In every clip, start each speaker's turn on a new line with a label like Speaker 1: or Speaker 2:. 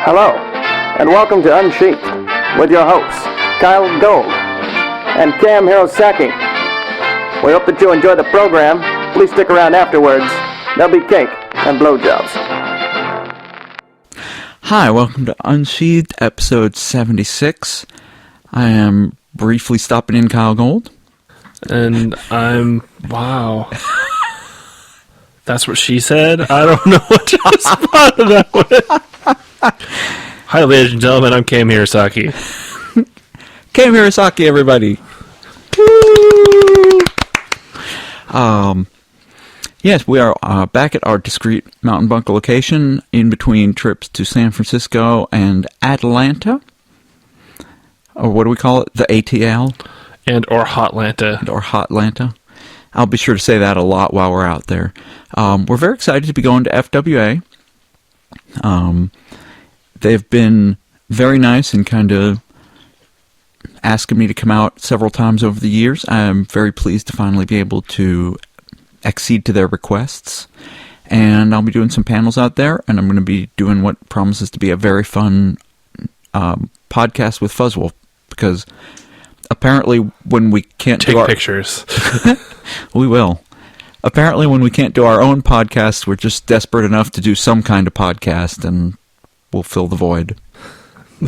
Speaker 1: Hello, and welcome to Unsheathed with your hosts, Kyle Gold and Cam Hirosaki. We hope that you enjoy the program. Please stick around afterwards. There'll be cake and blowjobs.
Speaker 2: Hi, welcome to Unsheathed, episode 76. I am briefly stopping in Kyle Gold.
Speaker 3: And wow. That's what she said? I don't know what to respond to that with. Hi, ladies and gentlemen, I'm Cam Hirosaki.
Speaker 2: Cam Hirosaki, everybody. Woo! Yes, we are back at our discreet mountain bunker location in between trips to San Francisco and Atlanta. Or what do we call it? The ATL?
Speaker 3: Or Hotlanta.
Speaker 2: Or Hotlanta. I'll be sure to say that a lot while we're out there. We're very excited to be going to FWA. They've been very nice and kind of asking me to come out several times over the years. I'm very pleased to finally be able to accede to their requests. And I'll be doing some panels out there, and I'm going to be doing what promises to be a very fun podcast with Fuzzwolf, because apparently when we can't
Speaker 3: take pictures.
Speaker 2: We will. Apparently when we can't do our own podcast, we're just desperate enough to do some kind of podcast, and we'll fill the void.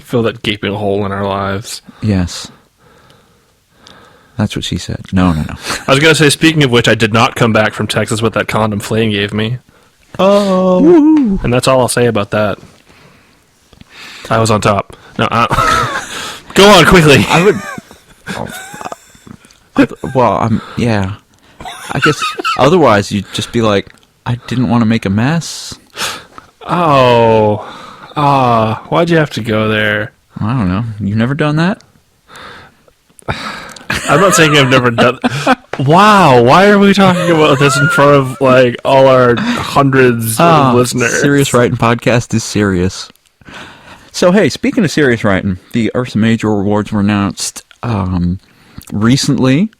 Speaker 3: Fill that gaping hole in our lives.
Speaker 2: Yes. That's what she said. No.
Speaker 3: I was going to say, speaking of which, I did not come back from Texas with that condom Flame gave me.
Speaker 2: Oh. Woo.
Speaker 3: And that's all I'll say about that. I was on top. No, go on, quickly.
Speaker 2: I would... yeah. I guess otherwise you'd just be like, I didn't want to make a mess.
Speaker 3: Why'd you have to go there?
Speaker 2: I don't know. You've never done that?
Speaker 3: I'm not saying I've never done... Wow, why are we talking about this in front of, all our hundreds of listeners?
Speaker 2: Serious Writing Podcast is serious. So, hey, speaking of serious writing, the Ursa Major awards were announced recently.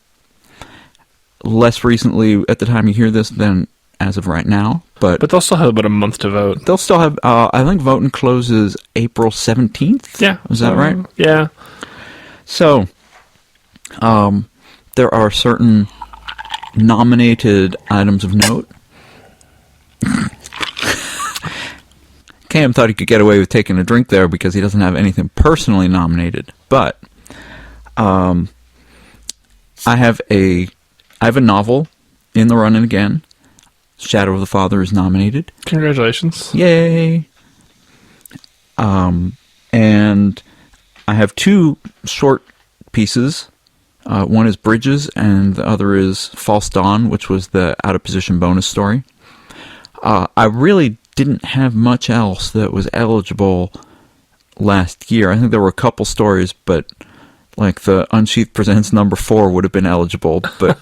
Speaker 2: Less recently at the time you hear this than as of right now. But
Speaker 3: they'll still have about a month to vote.
Speaker 2: They'll still have, I think voting closes April 17th.
Speaker 3: Yeah.
Speaker 2: Is that right?
Speaker 3: Yeah. So,
Speaker 2: there are certain nominated items of note. Cam thought he could get away with taking a drink there because he doesn't have anything personally nominated. But I have a novel in the running again. Shadow of the Father is nominated.
Speaker 3: Congratulations.
Speaker 2: Yay. And I have two short pieces. One is Bridges, and the other is False Dawn, which was the out-of-position bonus story. I really didn't have much else that was eligible last year. I think there were a couple stories, but the Unsheathed Presents number 4 would have been eligible. But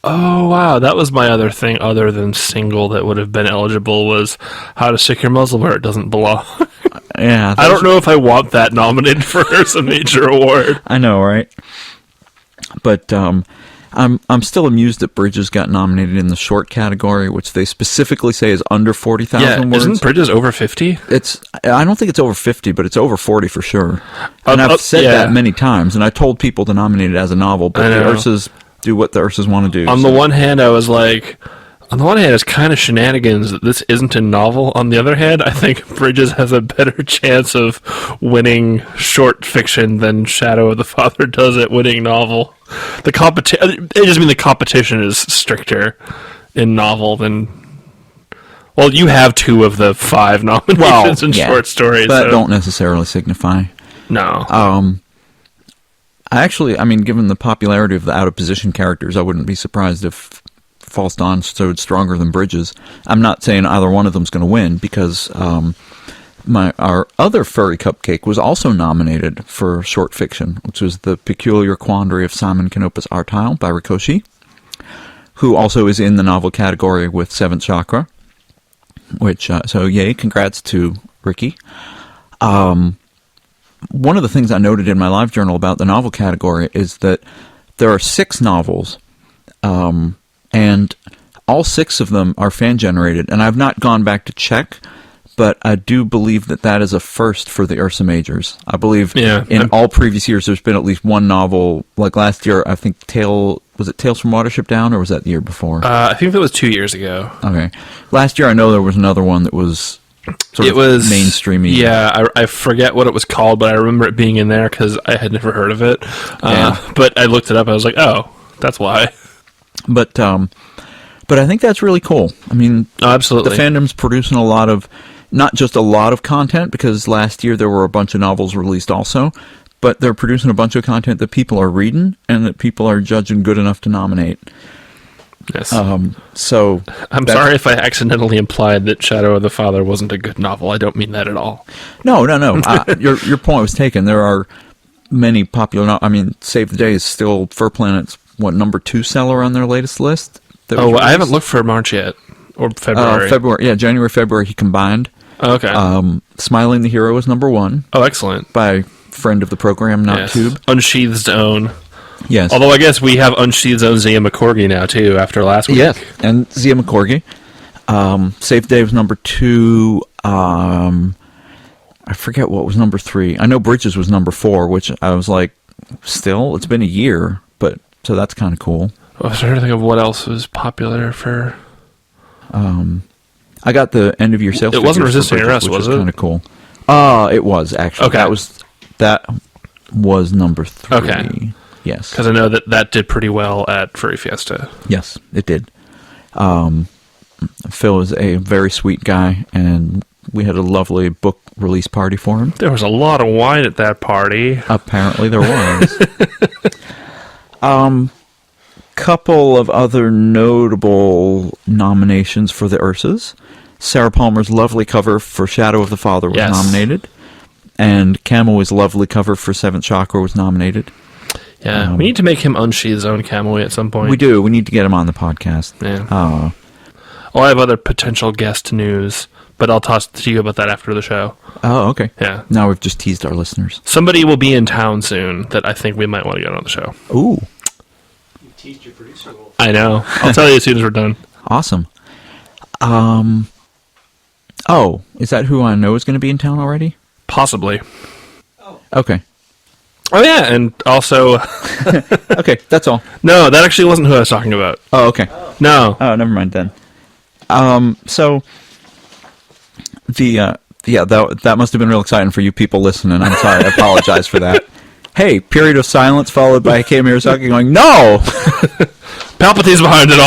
Speaker 3: oh, wow. That was my other thing other than single that would have been eligible was How to Stick Your Muzzle Where It Doesn't Belong.
Speaker 2: Yeah,
Speaker 3: I don't know if I want that nominated for Ursa Major award.
Speaker 2: I know, right? But I'm still amused that Bridges got nominated in the short category, which they specifically say is under 40,000 words.
Speaker 3: Isn't Bridges over 50?
Speaker 2: I don't think it's over 50, but it's over 40 for sure. And I've said that many times, and I told people to nominate it as a novel, but the Ursas do what the Ursas want to do.
Speaker 3: On the one hand, I was like... On the one hand, it's kind of shenanigans that this isn't a novel. On the other hand, I think Bridges has a better chance of winning short fiction than Shadow of the Father does at winning novel. The competition is stricter in novel than... Well, you have 2 of the 5 nominations in short stories.
Speaker 2: That don't necessarily signify.
Speaker 3: No.
Speaker 2: Given the popularity of the out-of-position characters, I wouldn't be surprised if False Dawn showed stronger than Bridges. I'm not saying either one of them's going to win, because our other furry cupcake was also nominated for short fiction, which was The Peculiar Quandary of Simon Canopus Artile by Rikoshi, who also is in the novel category with Seventh Chakra, which, so yay, congrats to Ricky. One of the things I noted in my live journal about the novel category is that there are 6 novels, and all 6 of them are fan-generated, and I've not gone back to check, but I do believe that is a first for the Ursa Majors. I believe
Speaker 3: Yeah.
Speaker 2: in all previous years there's been at least one novel. Like last year, I think Tales from Watership Down, or was that the year before?
Speaker 3: I think that was 2 years ago.
Speaker 2: Okay. Last year I know there was another one that was sort of mainstreamy.
Speaker 3: Yeah, I forget what it was called, but I remember it being in there because I had never heard of it.
Speaker 2: Yeah.
Speaker 3: But I looked it up, and I was like, oh, that's why.
Speaker 2: But I think that's really cool. I mean,
Speaker 3: Oh, absolutely.
Speaker 2: the fandom's producing a lot of, not just a lot of content, because last year there were a bunch of novels released also, but they're producing a bunch of content that people are reading and that people are judging good enough to nominate.
Speaker 3: Yes.
Speaker 2: So
Speaker 3: I'm sorry if I accidentally implied that Shadow of the Father wasn't a good novel. I don't mean that at all.
Speaker 2: No. Your point was taken. There are many popular. I mean, Save the Day is still Fur Planet's number 2 seller on their latest list.
Speaker 3: Oh, I haven't looked for March yet, or February.
Speaker 2: February, yeah, January, February. He combined.
Speaker 3: Oh, okay.
Speaker 2: Smiling the Hero is number 1.
Speaker 3: Oh, excellent.
Speaker 2: By friend of the program, Not Tube.
Speaker 3: Unsheathed's own.
Speaker 2: Yes.
Speaker 3: Although I guess we have Unsheathed's own Zia McCorgy now, too, after last week.
Speaker 2: Yes, and Zia McCorgy. Save the Day was number 2. I forget what was number 3. I know Bridges was number 4, which I was like, still? It's been a year, but so that's kind of cool.
Speaker 3: I was trying to think of what else was popular for...
Speaker 2: I got the end of year sales.
Speaker 3: It wasn't Resisting Arrest, was it?
Speaker 2: Kind of cool. It was actually.
Speaker 3: Okay.
Speaker 2: That was number 3.
Speaker 3: Okay.
Speaker 2: Yes.
Speaker 3: Because I know that did pretty well at Furry Fiesta.
Speaker 2: Yes, it did. Phil is a very sweet guy, and we had a lovely book release party for him.
Speaker 3: There was a lot of wine at that party.
Speaker 2: Apparently there was. Couple of other notable nominations for the Ursas. Sarah Palmer's lovely cover for Shadow of the Father was nominated. And Camoe's lovely cover for Seventh Chakra was nominated.
Speaker 3: Yeah, we need to make him Unsheathed's own Camoe at some point.
Speaker 2: We do. We need to get him on the podcast.
Speaker 3: Yeah. I have other potential guest news, but I'll toss it to you about that after the show.
Speaker 2: Oh, okay.
Speaker 3: Yeah.
Speaker 2: Now we've just teased our listeners.
Speaker 3: Somebody will be in town soon that I think we might want to get on the show.
Speaker 2: Ooh.
Speaker 4: You teased your producer role.
Speaker 3: I know. I'll tell you as soon as we're done.
Speaker 2: Awesome. Is that who I know is going to be in town already?
Speaker 3: Possibly.
Speaker 2: Okay.
Speaker 3: Oh, yeah, and also...
Speaker 2: Okay, that's all.
Speaker 3: No, that actually wasn't who I was talking about.
Speaker 2: Oh, okay.
Speaker 3: No.
Speaker 2: Oh, never mind then. So that must have been real exciting for you people listening. I'm sorry. I apologize for that. Hey, period of silence followed by Kei Mirasaki going, no!
Speaker 3: Palpatine's behind it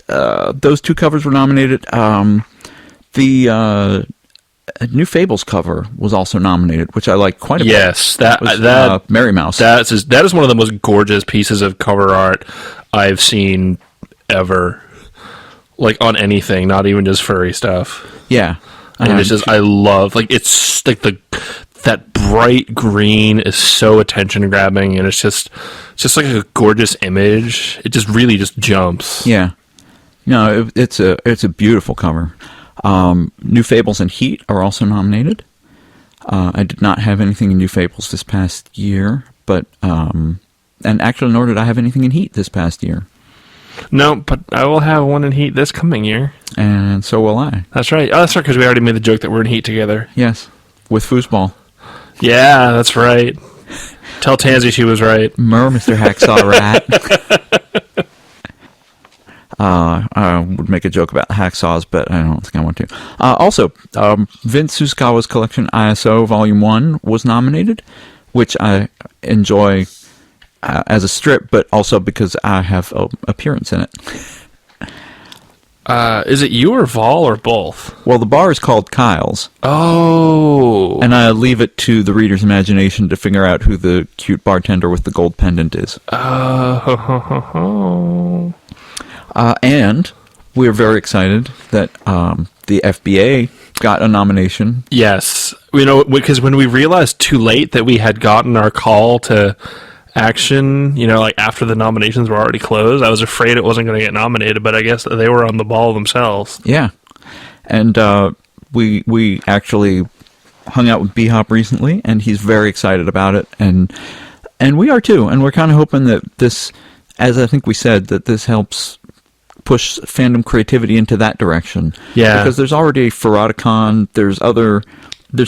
Speaker 2: all. Those 2 covers were nominated. The New Fables cover was also nominated, which I like quite a bit.
Speaker 3: Yes, that
Speaker 2: Mary Mouse.
Speaker 3: That is one of the most gorgeous pieces of cover art I've seen ever. Like on anything, not even just furry stuff.
Speaker 2: Yeah.
Speaker 3: And it's just, I love, like, it's like that bright green is so attention grabbing, and it's just like a gorgeous image. It just really just jumps.
Speaker 2: Yeah. No, it's a beautiful cover. New Fables and Heat are also nominated. I did not have anything in New Fables this past year, but and actually nor did I have anything in Heat this past year.
Speaker 3: No, but I will have one in Heat this coming year.
Speaker 2: And so will I.
Speaker 3: That's right. Oh, that's right, because we already made the joke that we're in Heat together.
Speaker 2: Yes, with foosball.
Speaker 3: Yeah, that's right. Tell Tansy she was right.
Speaker 2: Mr. Hacksaw Rat. I would make a joke about hacksaws, but I don't think I want to. Also, Vince Suskawa's collection ISO Volume 1 was nominated, which I enjoy as a strip, but also because I have an appearance in it.
Speaker 3: Is it you or Vol or both?
Speaker 2: Well, the bar is called Kyle's.
Speaker 3: Oh.
Speaker 2: And I leave it to the reader's imagination to figure out who the cute bartender with the gold pendant is. And we're very excited that the FBA got a nomination.
Speaker 3: Yes. You know, because when we realized too late that we had gotten our call to action, you know, like after the nominations were already closed, I was afraid it wasn't going to get nominated, but I guess they were on the ball themselves.
Speaker 2: Yeah. And we actually hung out with B-Hop recently, and he's very excited about it, and we are too. And we're kind of hoping that this, as I think we said, that this helps push fandom creativity into that direction.
Speaker 3: Yeah.
Speaker 2: Because there's already Ferroticon, there's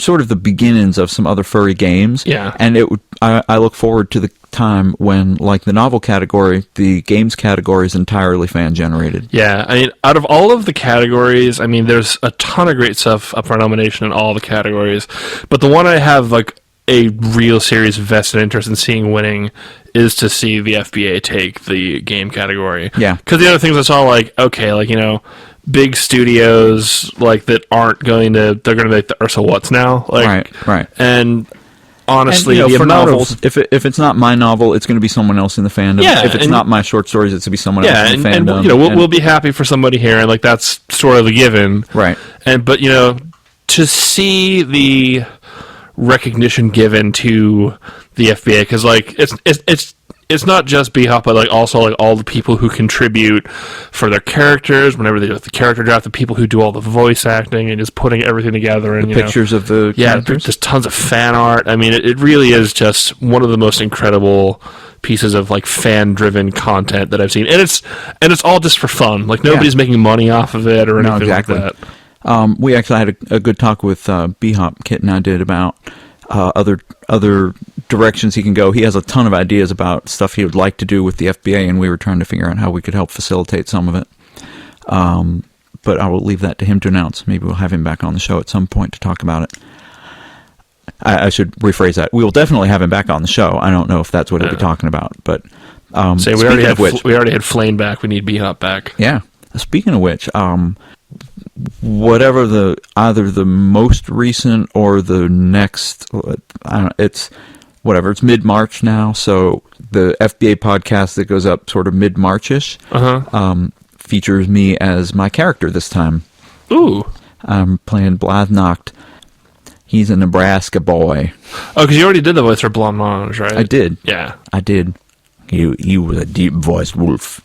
Speaker 2: sort of the beginnings of some other furry games.
Speaker 3: Yeah.
Speaker 2: And I look forward to the time when, like the novel category, the games category is entirely fan-generated.
Speaker 3: Yeah, I mean, out of all of the categories, I mean, there's a ton of great stuff up for nomination in all the categories, but the one I have, like, a real serious vested interest in seeing winning is to see the FBA take the game category.
Speaker 2: Yeah.
Speaker 3: Because the other things I saw, like, okay, like, you know, big studios, like, that aren't going to, they're going to make the Ursa What's now. Like,
Speaker 2: Right.
Speaker 3: And honestly,
Speaker 2: and,
Speaker 3: the
Speaker 2: for
Speaker 3: amount
Speaker 2: novels,
Speaker 3: of,
Speaker 2: if it's not my novel, it's going to be someone else in the fandom.
Speaker 3: Yeah,
Speaker 2: if it's
Speaker 3: and-
Speaker 2: not my short stories, it's going to be someone else in the
Speaker 3: and
Speaker 2: fandom.
Speaker 3: you know, we'll be happy for somebody here, and, like, that's sort of the given.
Speaker 2: Right.
Speaker 3: But, you know, to see the recognition given to the FBA, because, like, it's not just B-Hop, but, like, also, like, all the people who contribute for their characters whenever they do the character draft, the people who do all the voice acting and just putting everything together, and
Speaker 2: The pictures of the characters.
Speaker 3: there's tons of fan art. I mean, it really is just one of the most incredible pieces of, like, fan-driven content that I've seen, and it's all just for fun. Like, nobody's making money off of it or anything
Speaker 2: exactly.
Speaker 3: like that.
Speaker 2: We actually had a good talk with B-Hop, Kit and I did, about other directions he can go. He has a ton of ideas about stuff he would like to do with the FBA, and we were trying to figure out how we could help facilitate some of it. But I will leave that to him to announce. Maybe we'll have him back on the show at some point to talk about it. I should rephrase that. We will definitely have him back on the show. I don't know if that's what he'll be talking about, but
Speaker 3: We already had Flame back. We need B-Hop back.
Speaker 2: yeah. Speaking of which, whatever either the most recent or the next, I don't, it's mid-March now, so the FBA podcast that goes up sort of mid-March-ish features me as my character this time.
Speaker 3: Ooh.
Speaker 2: I'm playing Blathnocht. He's a Nebraska boy.
Speaker 3: Oh, because you already did the voice for Blancmange, right?
Speaker 2: I did.
Speaker 3: Yeah.
Speaker 2: I did. He was a deep-voiced wolf.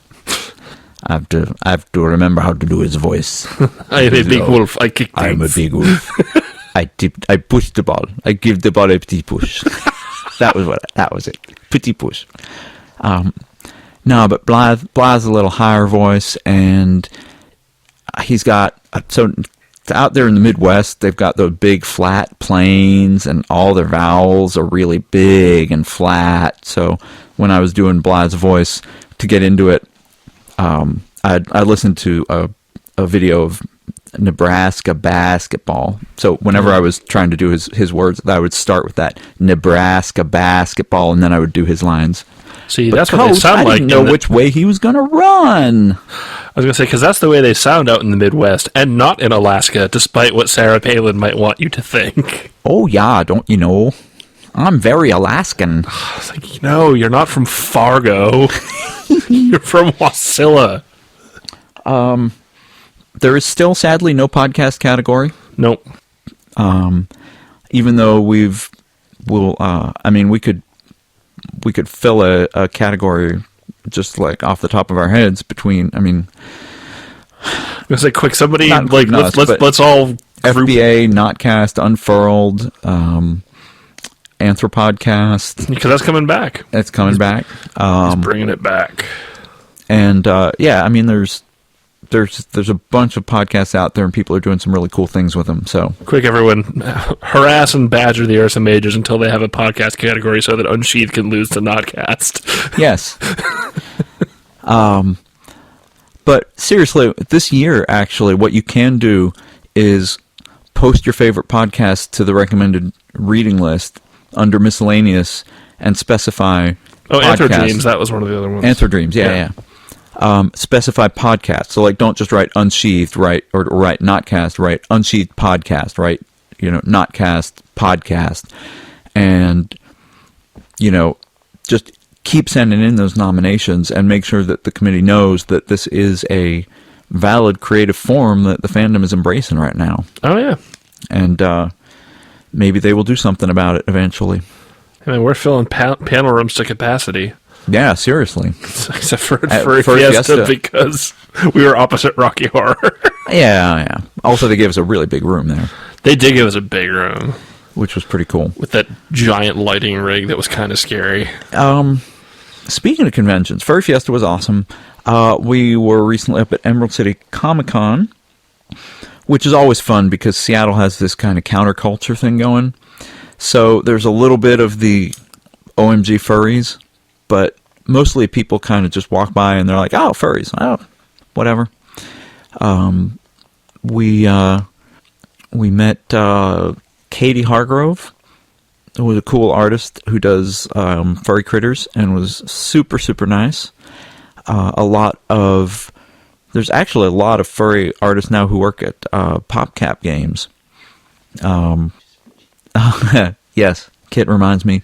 Speaker 2: I have to remember how to do his voice.
Speaker 3: I am a big wolf. I kick things.
Speaker 2: I'm a big wolf. I pushed the ball. I give the ball a petit push. that was it. Petit push. No, but Blythe's a little higher voice, and he's got, so out there in the Midwest, they've got those big flat plains, and all their vowels are really big and flat. So when I was doing Blythe's voice, to get into it, I listened to a video of Nebraska basketball. So whenever I was trying to do his words, I would start with that Nebraska basketball, and then I would do his lines.
Speaker 3: See,
Speaker 2: But
Speaker 3: that's what they sound
Speaker 2: I
Speaker 3: like.
Speaker 2: didn't know which way he was going to run.
Speaker 3: I was going to say, because that's the way they sound out in the Midwest, and not in Alaska, despite what Sarah Palin might want you to think.
Speaker 2: Oh, yeah, don't you know? I'm very Alaskan.
Speaker 3: It's like, no, you're not from Fargo. You're from Wasilla.
Speaker 2: There is still, sadly, no podcast category.
Speaker 3: Nope.
Speaker 2: Even though we could fill a category just like off the top of our heads between,
Speaker 3: I'm going to say, quick, somebody,
Speaker 2: Not
Speaker 3: like,
Speaker 2: us,
Speaker 3: let's all group.
Speaker 2: FBA, Notcast, Unfurled, Anthropodcast.
Speaker 3: Because that's coming back.
Speaker 2: It's coming back.
Speaker 3: He's bringing it back.
Speaker 2: And there's a bunch of podcasts out there, and people are doing some really cool things with them. So
Speaker 3: Quick, everyone, harass and badger the Ursa Majors until they have a podcast category so that Unsheathed can lose to Notcast.
Speaker 2: yes. But seriously, this year, actually, what you can do is post your favorite podcast to the recommended reading list under miscellaneous and specify.
Speaker 3: Oh, Anthro Dreams, that was one of the other ones.
Speaker 2: Anthro Dreams, yeah. Specify podcast. So, like, don't just write Unsheathed, right? Or write Notcast, write Unsheathed podcast, right? Notcast podcast. And, just keep sending in those nominations and make sure that the committee knows that this is a valid creative form that the fandom is embracing right now.
Speaker 3: Oh, yeah.
Speaker 2: And maybe they will do something about it eventually.
Speaker 3: I mean, we're filling panel rooms to capacity.
Speaker 2: Yeah, seriously.
Speaker 3: Except for
Speaker 2: Furry
Speaker 3: Fiesta,
Speaker 2: Fiesta.
Speaker 3: because we were opposite Rocky Horror.
Speaker 2: Yeah. Also, they gave us a really big room there,
Speaker 3: They did give us a big room
Speaker 2: which was pretty cool.
Speaker 3: with that giant lighting rig that was kind of scary.
Speaker 2: Speaking of conventions, Furry Fiesta was awesome. We were recently up at Emerald City Comic Con, which is always fun because Seattle has this kind of counterculture thing going. So there's a little bit of the OMG furries, but mostly people kind of just walk by and they're like, oh, furries, oh, whatever. We met Katie Hargrove, who was a cool artist who does furry critters and was super, super nice. There's actually a lot of furry artists now who work at PopCap Games. Yes, Kit reminds me.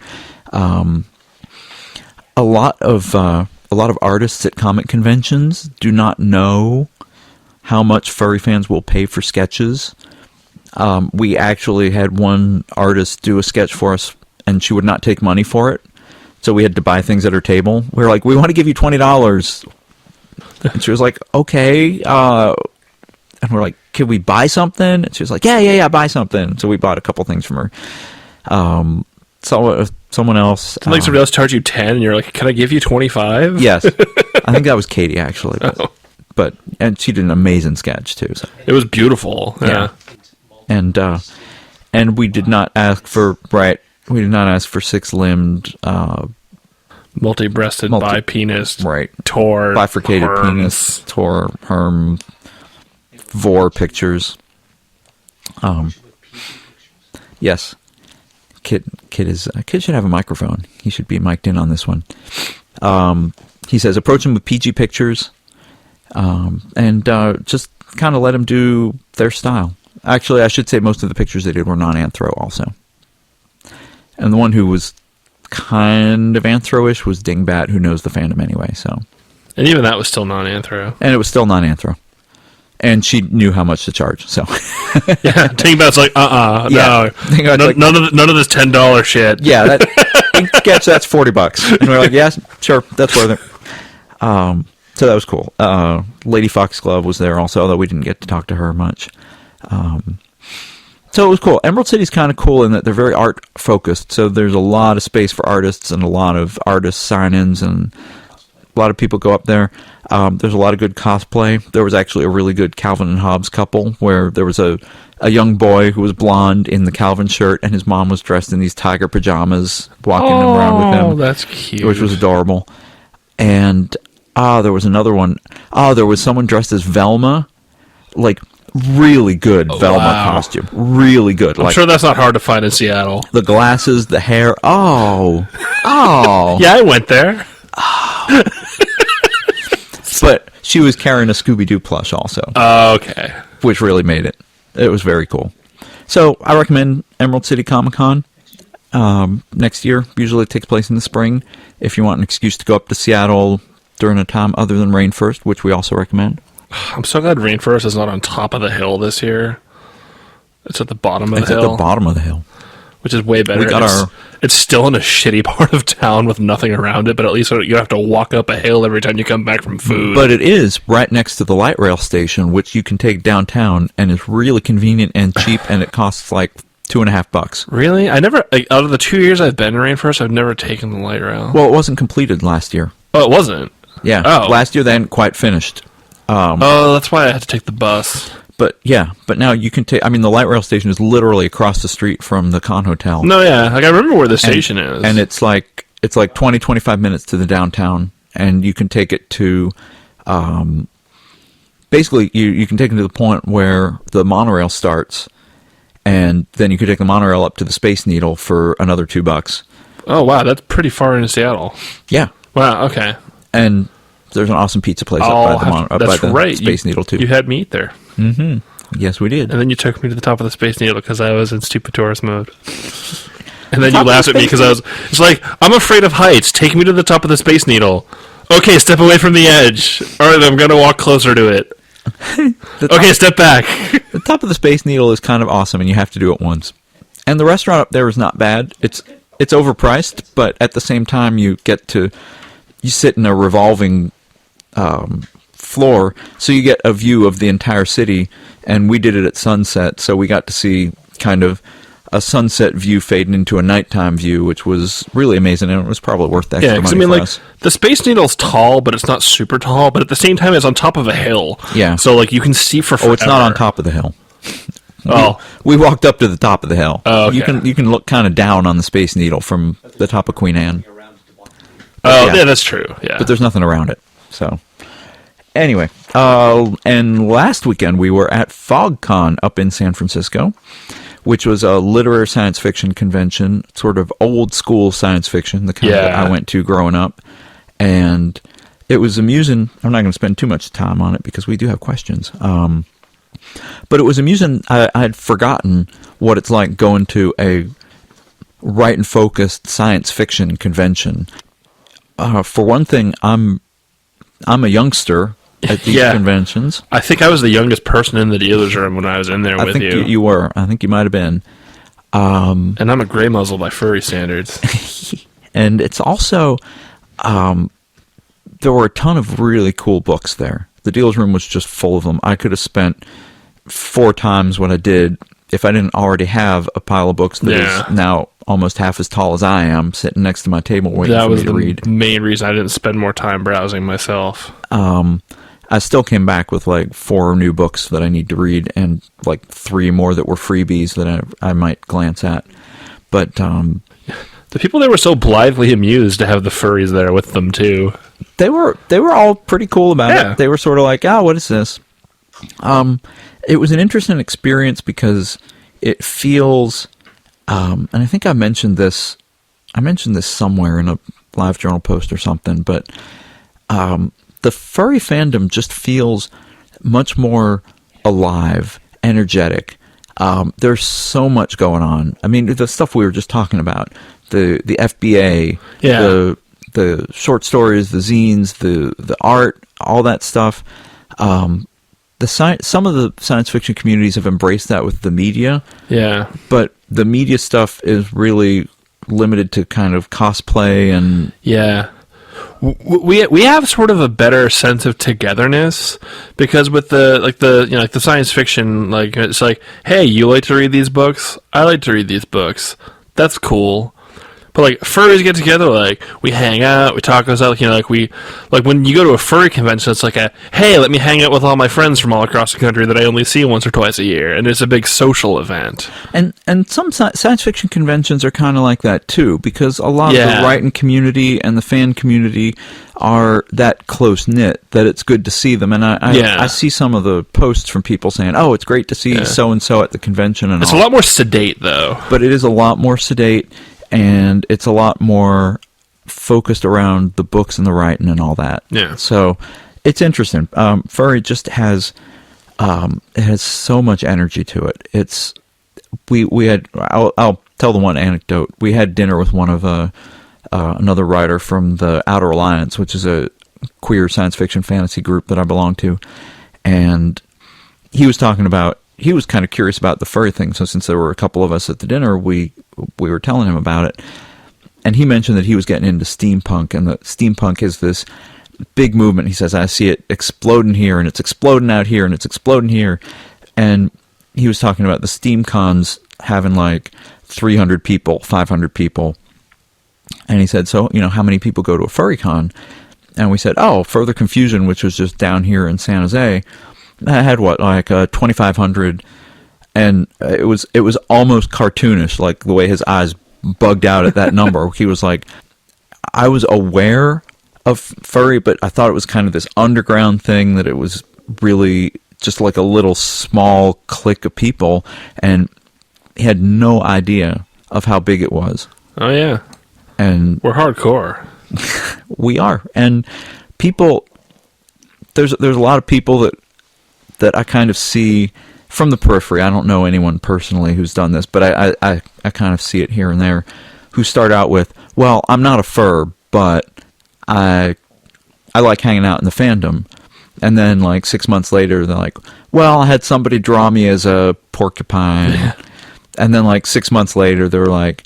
Speaker 2: A lot of artists at comic conventions do not know how much furry fans will pay for sketches. We actually had one artist do a sketch for us, and she would not take money for it. So we had to buy things at her table. We were like, we want to give you $20. And she was like, okay. And we're like, can we buy something? And she was like, yeah, buy something. So we bought a couple things from her. Someone else.
Speaker 3: Like somebody else charged you 10 and you're like, can I give you 25?
Speaker 2: Yes. I think that was Katie, actually. And she did an amazing sketch, too. So.
Speaker 3: It was beautiful. Yeah.
Speaker 2: And we did not ask for, six-limbed,
Speaker 3: multi-breasted, bi-penis,
Speaker 2: right,
Speaker 3: tor,
Speaker 2: bifurcated
Speaker 3: herms.
Speaker 2: penis, tor, herm, vor pictures. Yes, Kit should have a microphone. He should be mic'd in on this one. He says approach him with PG pictures, and just kind of let him do their style. Actually, I should say most of the pictures they did were non-anthro also. And the one who was kind of anthro-ish was Dingbat, who knows the fandom anyway. So,
Speaker 3: and even that was still non-anthro.
Speaker 2: And it was still non-anthro. And she knew how much to charge. So,
Speaker 3: yeah, Dingbat's like, no, none of this $10 shit.
Speaker 2: Yeah, that's $40. And we're like, yeah, sure, that's worth it. So that was cool. Lady Foxglove was there also, although we didn't get to talk to her much. So it was cool. Emerald City's kind of cool in that they're very art focused. So there's a lot of space for artists and a lot of artist sign-ins, and a lot of people go up there. There's a lot of good cosplay. There was actually a really good Calvin and Hobbes couple where there was a young boy who was blonde in the Calvin shirt, and his mom was dressed in these tiger pajamas walking around with him.
Speaker 3: Oh, that's cute.
Speaker 2: Which was adorable. And there was another one. There was someone dressed as Velma, like really good Velma costume. Really good.
Speaker 3: I'm sure that's not hard to find in Seattle.
Speaker 2: The glasses, the hair. Oh.
Speaker 3: Yeah, I went there.
Speaker 2: But she was carrying a Scooby-Doo plush also.
Speaker 3: Okay.
Speaker 2: Which really made it. It was very cool. So I recommend Emerald City Comic Con next year. Usually it takes place in the spring. If you want an excuse to go up to Seattle during a time other than Rainforest, which we also recommend.
Speaker 3: I'm so glad Rainforest is not on top of the hill this year. It's at the bottom of the hill.
Speaker 2: It's at the bottom of the hill.
Speaker 3: Which is way better. It's still in a shitty part of town with nothing around it, but at least you don't have to walk up a hill every time you come back from food.
Speaker 2: But it is right next to the light rail station, which you can take downtown, and is really convenient and cheap, and it costs like $2.50.
Speaker 3: Really? I never, out of the 2 years I've been in Rainforest, I've never taken the light rail.
Speaker 2: Well, it wasn't completed last year.
Speaker 3: Oh, it wasn't?
Speaker 2: Yeah.
Speaker 3: Oh.
Speaker 2: Last year they hadn't quite finished.
Speaker 3: That's why I had to take the bus.
Speaker 2: But now you can take. I mean, the light rail station is literally across the street from the Con Hotel.
Speaker 3: No, yeah, I remember where the station is,
Speaker 2: and it's like 20-25 minutes to the downtown, and you can take it to. Basically, you can take it to the point where the monorail starts, and then you could take the monorail up to the Space Needle for another $2.
Speaker 3: Oh wow, that's pretty far into Seattle.
Speaker 2: Yeah.
Speaker 3: Wow. Okay.
Speaker 2: And there's an awesome pizza place up by the Space Needle too.
Speaker 3: You had me eat there.
Speaker 2: Mm-hmm. Yes, we did.
Speaker 3: And then you took me to the top of the Space Needle because I was in stupid tourist mode. And then you laughed at me because it's like, I'm afraid of heights. Take me to the top of the Space Needle. Okay, step away from the edge. All right, I'm going to walk closer to it. Okay, step back.
Speaker 2: The top of the Space Needle is kind of awesome, and you have to do it once. And the restaurant up there is not bad. It's overpriced, but at the same time, you sit in a revolving floor, so you get a view of the entire city, and we did it at sunset, so we got to see kind of a sunset view fading into a nighttime view, which was really amazing, and it was probably worth the extra
Speaker 3: Yeah, because
Speaker 2: money
Speaker 3: I mean,
Speaker 2: for
Speaker 3: like
Speaker 2: us.
Speaker 3: the Space Needle's tall, but it's not super tall. But at the same time, it's on top of a hill.
Speaker 2: Yeah.
Speaker 3: So like you can see for forever.
Speaker 2: Oh, it's not on top of the hill.
Speaker 3: Oh,
Speaker 2: We walked up to the top of the hill.
Speaker 3: Oh, okay.
Speaker 2: You can look kind of down on the Space Needle from the top of Queen Anne,
Speaker 3: yeah, that's true. Yeah.
Speaker 2: but there's nothing around it. So anyway, and last weekend we were at FogCon up in San Francisco, which was a literary science fiction convention, sort of old school science fiction, the kind that I went to growing up. And it was amusing. I'm not going to spend too much time on it because we do have questions. But it was amusing. I had forgotten what it's like going to a right and focused science fiction convention. For one thing, I'm a youngster at these conventions.
Speaker 3: I think I was the youngest person in the dealer's room when I was in there with
Speaker 2: I think
Speaker 3: you.
Speaker 2: you were. I think you might have been.
Speaker 3: And I'm a gray muzzle by furry standards.
Speaker 2: And it's also, there were a ton of really cool books there. The dealer's room was just full of them. I could have spent 4 times what I did if I didn't already have a pile of books that is now almost half as tall as I am sitting next to my table waiting for me to read.
Speaker 3: That was the main reason I didn't spend more time browsing myself.
Speaker 2: I still came back with like 4 new books that I need to read and like 3 more that were freebies that I might glance at. But
Speaker 3: the people there were so blithely amused to have the furries there with them too.
Speaker 2: they were all pretty cool about
Speaker 3: Yeah.
Speaker 2: it. They were sort of like, "Oh, what is this?" It was an interesting experience because it feels, and I think I mentioned this somewhere in a live journal post or something, but the furry fandom just feels much more alive, energetic. There's so much going on. I mean, the stuff we were just talking about, the FBA, the short stories, the zines, the art, all that stuff. Some of the science fiction communities have embraced that with the media.
Speaker 3: Yeah.
Speaker 2: But the media stuff is really limited to kind of cosplay and...
Speaker 3: Yeah. We have sort of a better sense of togetherness because with the science fiction, like it's like, hey, you like to read these books? I like to read these books. That's cool. But like furries get together, like we hang out, we talk us out, like when you go to a furry convention, it's like hey, let me hang out with all my friends from all across the country that I only see once or twice a year, and it's a big social event.
Speaker 2: And some science fiction conventions are kind of like that too, because a lot of the writing community and the fan community are that close knit that it's good to see them. And I see some of the posts from people saying, "Oh, it's great to see so and so at the convention," and
Speaker 3: it's a lot more sedate though.
Speaker 2: But it is a lot more sedate. And it's a lot more focused around the books and the writing and all that.
Speaker 3: Yeah.
Speaker 2: So it's interesting. Furry just has it has so much energy to it. It's we had I'll tell the one anecdote. We had dinner with one of another writer from the Outer Alliance, which is a queer science fiction fantasy group that I belong to, and he was talking about. He was kind of curious about the furry thing, so since there were a couple of us at the dinner, we were telling him about it. And he mentioned that he was getting into steampunk, and that steampunk is this big movement. He says, I see it exploding here, and it's exploding out here, and it's exploding here. And he was talking about the steamcons having like 300 people, 500 people. And he said, so, how many people go to a furry con? And we said, oh, Further Confusion, which was just down here in San Jose, I had 2,500, and it was almost cartoonish, like the way his eyes bugged out at that number. He was like, I was aware of furry, but I thought it was kind of this underground thing, that it was really just like a little small clique of people, and he had no idea of how big it was.
Speaker 3: Oh yeah,
Speaker 2: and
Speaker 3: we're hardcore.
Speaker 2: We are, and people. There's a lot of people that I kind of see from the periphery. I don't know anyone personally who's done this, but I kind of see it here and there, who start out with, well, I'm not a fur, but I like hanging out in the fandom. And then like 6 months later, they're like, well, I had somebody draw me as a porcupine. And then like 6 months later, they're like,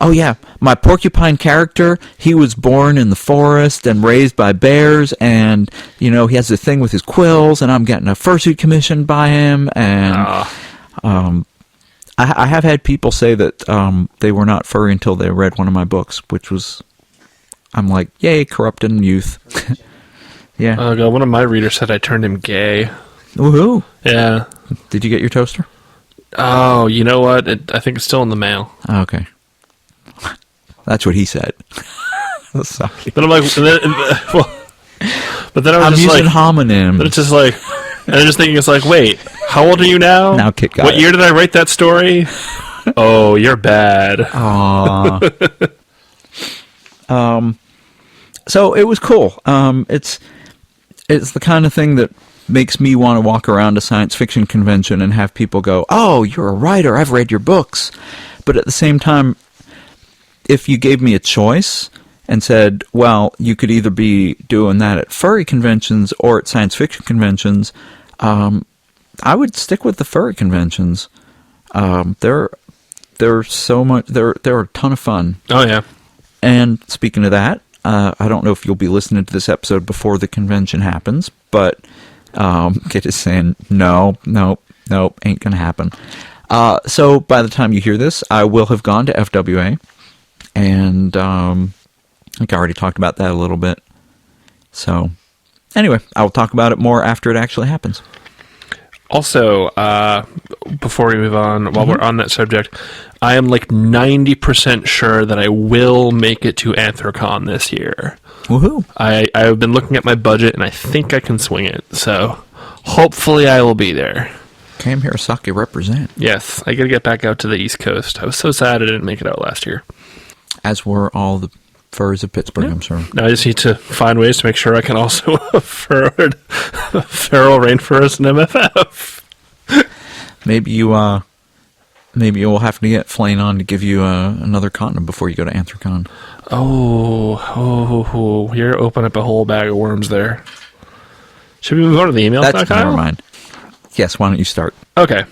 Speaker 2: oh yeah, my porcupine character, he was born in the forest and raised by bears, and, he has a thing with his quills, and I'm getting a fursuit commissioned by him, and I I have had people say that they were not furry until they read one of my books, which was, I'm like, yay, corrupted youth. Yeah.
Speaker 3: Oh god, one of my readers said I turned him gay.
Speaker 2: Woohoo!
Speaker 3: Yeah.
Speaker 2: Did you get your toaster?
Speaker 3: Oh, you know what? I think it's still in the mail.
Speaker 2: Okay. That's what he said. Sorry.
Speaker 3: But I'm like, but then I was
Speaker 2: I'm
Speaker 3: just
Speaker 2: using
Speaker 3: like,
Speaker 2: homonyms.
Speaker 3: but it's just like, and I'm just thinking, it's like, wait, how old are you now?
Speaker 2: Now Kit got
Speaker 3: What
Speaker 2: it.
Speaker 3: year did I write that story? Oh, you're bad.
Speaker 2: Aww. So it was cool. It's the kind of thing that makes me want to walk around a science fiction convention and have people go, "Oh, you're a writer. I've read your books." But at the same time, if you gave me a choice and said, "Well, you could either be doing that at furry conventions or at science fiction conventions," I would stick with the furry conventions. They're so much. They're a ton of fun.
Speaker 3: Oh yeah.
Speaker 2: And speaking of that, I don't know if you'll be listening to this episode before the convention happens, but Kit is saying, no, ain't gonna happen. So by the time you hear this, I will have gone to FWA, and I think I already talked about that a little bit. So anyway, I'll talk about it more after it actually happens.
Speaker 3: Also, before we move on, while we're on that subject, I am like 90% sure that I will make it to Anthrocon this year.
Speaker 2: Woohoo!
Speaker 3: I've been looking at my budget, and I think I can swing it. So hopefully I will be there.
Speaker 2: Cam Hirosaki represent.
Speaker 3: Yes, I got to get back out to the East Coast. I was so sad I didn't make it out last year.
Speaker 2: As were all the furs of Pittsburgh, I'm sure.
Speaker 3: Now I just need to find ways to make sure I can also afford feral rainforest and MFF.
Speaker 2: Maybe you will have to get Flane on to give you another condom before you go to Anthrocon.
Speaker 3: Oh, you're opening up a whole bag of worms there. Should we move on to the emails now, Kyle?
Speaker 2: Never mind. Yes, why don't you start?
Speaker 3: Okay.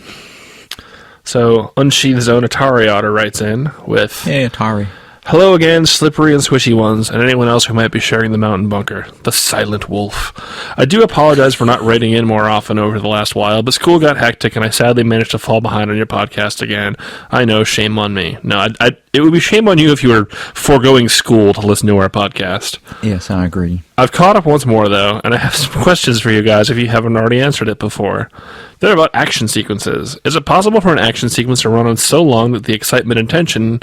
Speaker 3: So, Unsheathed Zone Atari Otter writes in with...
Speaker 2: Hey, Atari.
Speaker 3: Hello again, slippery and swishy ones, and anyone else who might be sharing the mountain bunker. The Silent Wolf. I do apologize for not writing in more often over the last while, but school got hectic and I sadly managed to fall behind on your podcast again. I know, shame on me. No, it would be shame on you if you were foregoing school to listen to our podcast.
Speaker 2: Yes, I agree.
Speaker 3: I've caught up once more, though, and I have some questions for you guys if you haven't already answered it before. They're about action sequences. Is it possible for an action sequence to run on so long that the excitement and tension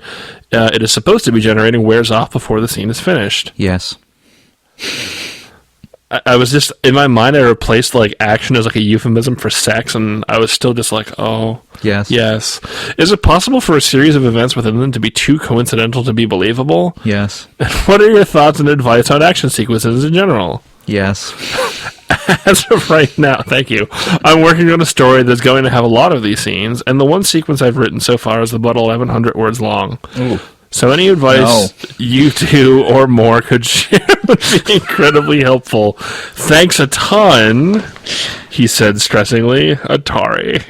Speaker 3: it is supposed to be generating wears off before the scene is finished?
Speaker 2: Yes.
Speaker 3: I was just, in my mind, I replaced, like, action as, like, a euphemism for sex, and I was still just like, oh.
Speaker 2: Yes.
Speaker 3: Yes. Is it possible for a series of events within them to be too coincidental to be believable?
Speaker 2: Yes.
Speaker 3: And what are your thoughts and advice on action sequences in general?
Speaker 2: Yes.
Speaker 3: As of right now, thank you. I'm working on a story that's going to have a lot of these scenes, and the one sequence I've written so far is about 1,100 words long.
Speaker 2: Ooh.
Speaker 3: So any advice you two or more could share would be incredibly helpful. Thanks a ton, he said stressingly. Atari.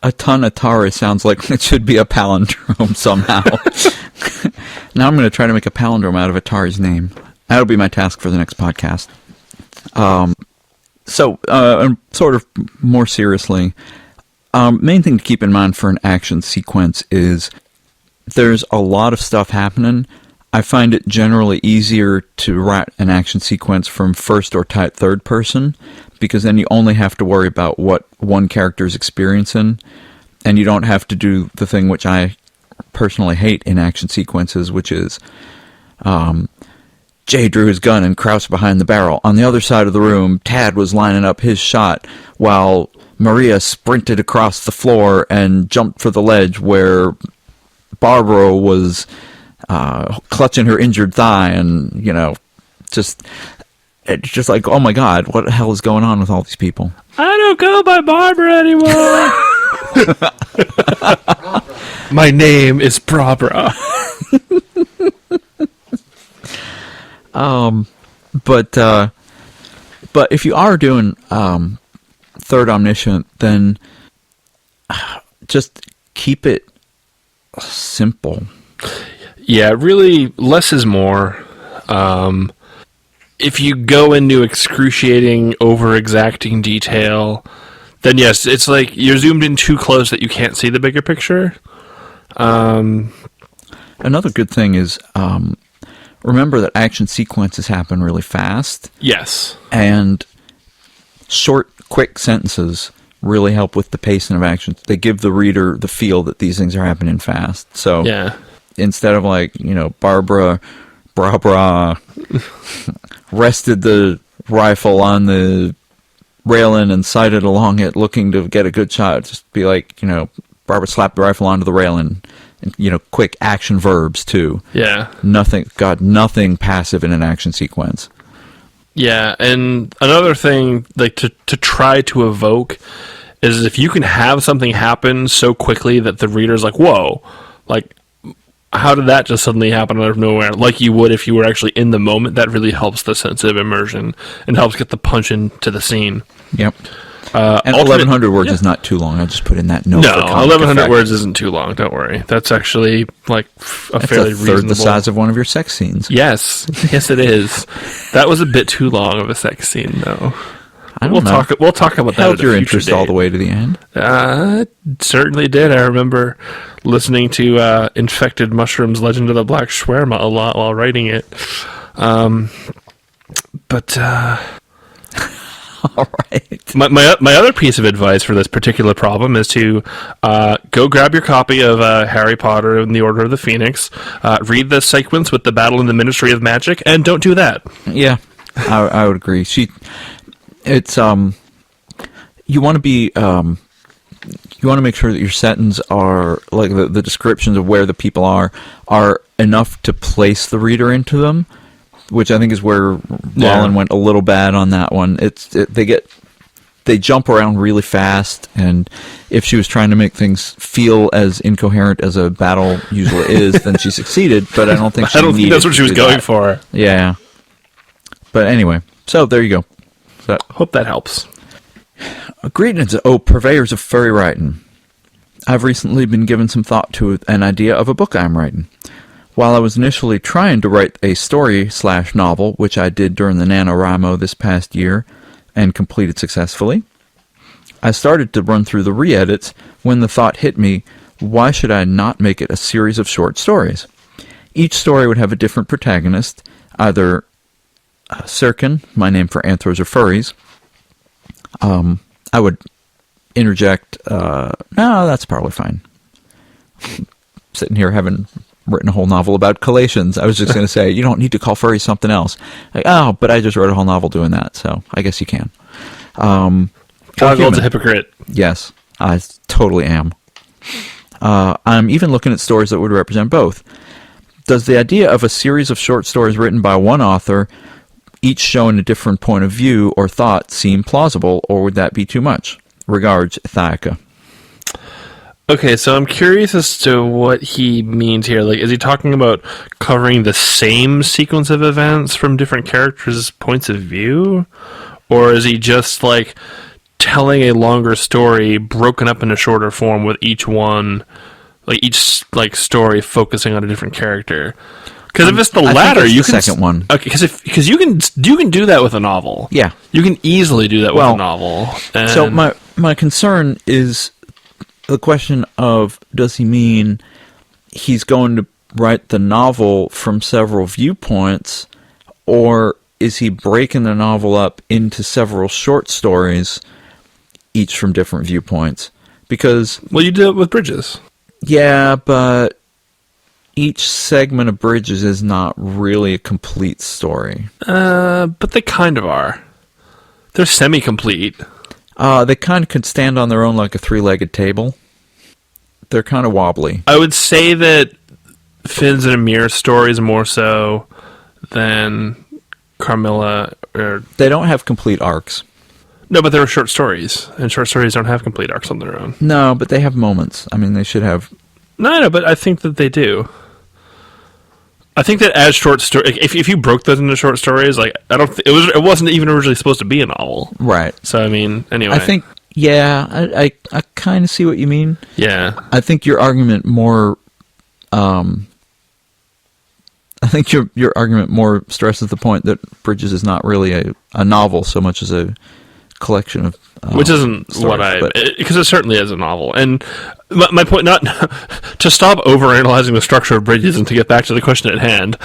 Speaker 2: A ton Atari sounds like it should be a palindrome somehow. Now I'm going to try to make a palindrome out of Atari's name. That'll be my task for the next podcast. So, sort of more seriously, main thing to keep in mind for an action sequence is there's a lot of stuff happening. I find it generally easier to write an action sequence from first or third person, because then you only have to worry about what one character is experiencing, and you don't have to do the thing which I personally hate in action sequences, which is Jay drew his gun and crouched behind the barrel. On the other side of the room, Tad was lining up his shot, while Maria sprinted across the floor and jumped for the ledge where Barbara was clutching her injured thigh, and, you know, it's just like, oh my god, what the hell is going on with all these people?
Speaker 3: I don't go by Barbara anymore. My name is Barbara.
Speaker 2: But if you are doing Third Omniscient, then just keep it simple.
Speaker 3: Yeah, really, less is more. If you go into excruciating, over-exacting detail, then yes, it's like you're zoomed in too close that you can't see the bigger picture.
Speaker 2: Another good thing is remember that action sequences happen really fast.
Speaker 3: Yes.
Speaker 2: And short, quick sentences really help with the pacing of action. They give the reader the feel that these things are happening fast. So
Speaker 3: Yeah.
Speaker 2: instead of Barbara rested the rifle on the railing and sighted along it looking to get a good shot, just be like, Barbara slapped the rifle onto the railing. And, quick action verbs too.
Speaker 3: Yeah.
Speaker 2: Nothing passive in an action sequence.
Speaker 3: Yeah, and another thing like to try to evoke is if you can have something happen so quickly that the reader's like, whoa, like how did that just suddenly happen out of nowhere? Like you would if you were actually in the moment. That really helps the sense of immersion and helps get the punch into the scene.
Speaker 2: Yep. And 1,100 words is not too long. I'll just put in that note.
Speaker 3: No, 1,100 words isn't too long. Don't worry. That's actually like
Speaker 2: That's
Speaker 3: fairly
Speaker 2: a third
Speaker 3: reasonable.
Speaker 2: the size of one of your sex scenes.
Speaker 3: Yes, yes, it is. That was a bit too long of a sex scene, though.
Speaker 2: I don't know.
Speaker 3: We'll talk about that.
Speaker 2: Held
Speaker 3: at a
Speaker 2: your
Speaker 3: future
Speaker 2: interest
Speaker 3: date.
Speaker 2: all the way to the end.
Speaker 3: Certainly did. I remember listening to Infected Mushrooms: Legend of the Black Shawarma a lot while writing it. But
Speaker 2: All right.
Speaker 3: my other piece of advice for this particular problem is to go grab your copy of Harry Potter and the Order of the Phoenix, read the sequence with the battle in the Ministry of Magic, and don't do that.
Speaker 2: Yeah, I would agree. It's you want to be you want to make sure that your sentences are like the descriptions of where the people are enough to place the reader into them, which I think is where Rollin went a little bad on that one. They jump around really fast, and if she was trying to make things feel as incoherent as a battle usually is, then she succeeded. But I don't think she
Speaker 3: I don't think that's what she was going for.
Speaker 2: Yeah. But anyway, so there you go. So,
Speaker 3: Hope that helps.
Speaker 2: greetings, purveyors of furry writing. I've recently been given some thought to an idea of a book I'm writing. While I was initially trying to write a story/novel, which I did during the NaNoWriMo this past year and completed successfully, I started to run through the re-edits when the thought hit me, why should I not make it a series of short stories? Each story would have a different protagonist, either Sirkin, my name for anthros or furries. I would interject, no, that's probably fine. Sitting here having written a whole novel about collations, I was just going to say, you don't need to call furries something else. Like, but I just wrote a whole novel doing that, so I guess you can.
Speaker 3: Goggle's a hypocrite.
Speaker 2: Yes, I totally am. I'm even looking at stories that would represent both. Does the idea of a series of short stories written by one author, each showing a different point of view or thought, seem plausible, or would that be too much? Regards, Thaika.
Speaker 3: Okay, so I'm curious as to what he means here. Like, is he talking about covering the same sequence of events from different characters' points of view? Or is he just, like, telling a longer story broken up into shorter form with each one, like, each, like, story focusing on a different character? Because if it's the latter, you can...
Speaker 2: second one.
Speaker 3: Okay, because you can do that with a novel.
Speaker 2: Yeah.
Speaker 3: You can easily do that with a novel. And
Speaker 2: So my concern is the question of, does he mean he's going to write the novel from several viewpoints, or is he breaking the novel up into several short stories, each from different viewpoints? Because...
Speaker 3: Well, you do it with Bridges.
Speaker 2: Yeah, but each segment of Bridges is not really a complete story.
Speaker 3: But they kind of are. They're semi-complete.
Speaker 2: They kind of could stand on their own like a three-legged table. They're kind of wobbly.
Speaker 3: I would say that Finn's and Amir's stories more so than Carmilla.
Speaker 2: They don't have complete arcs.
Speaker 3: No, but they're short stories, and short stories don't have complete arcs on their own.
Speaker 2: No, but they have moments. I mean, they should have...
Speaker 3: No, but I think that they do. I think that as short story, if you broke those into short stories, like it wasn't even originally supposed to be a novel,
Speaker 2: Right.
Speaker 3: So I mean, anyway,
Speaker 2: I think, yeah, I kind of see what you mean.
Speaker 3: yeah,
Speaker 2: I think your argument more, I think your argument more stresses the point that Bridges is not really a novel so much as a collection of
Speaker 3: which isn't
Speaker 2: stories,
Speaker 3: because it certainly is a novel. And my point, not to stop overanalyzing the structure of Bridges and to get back to the question at hand,